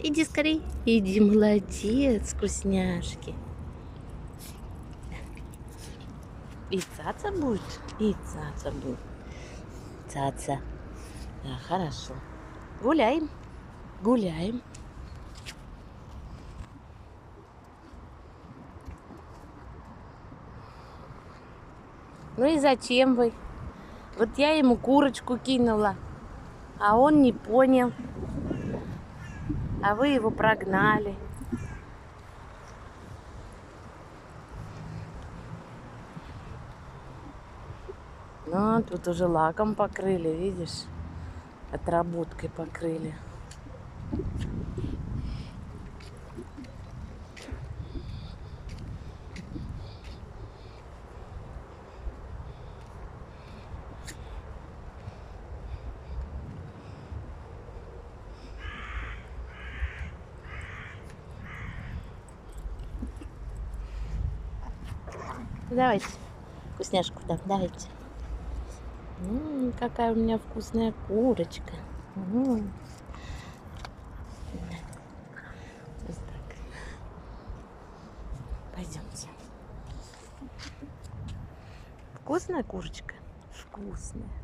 Иди скорей. Иди, молодец, вкусняшки. И цаца будет? И цаца будет. Цаца. Да, хорошо. Гуляем. Гуляем. Ну и зачем вы? Вот я ему курочку кинула, а он не понял. А вы его прогнали. Ну, тут уже лаком покрыли, видишь? Отработкой покрыли. Давайте вкусняшку дам, давайте. Какая у меня вкусная курочка. Вот так. Пойдемте. Вкусная курочка? Вкусная.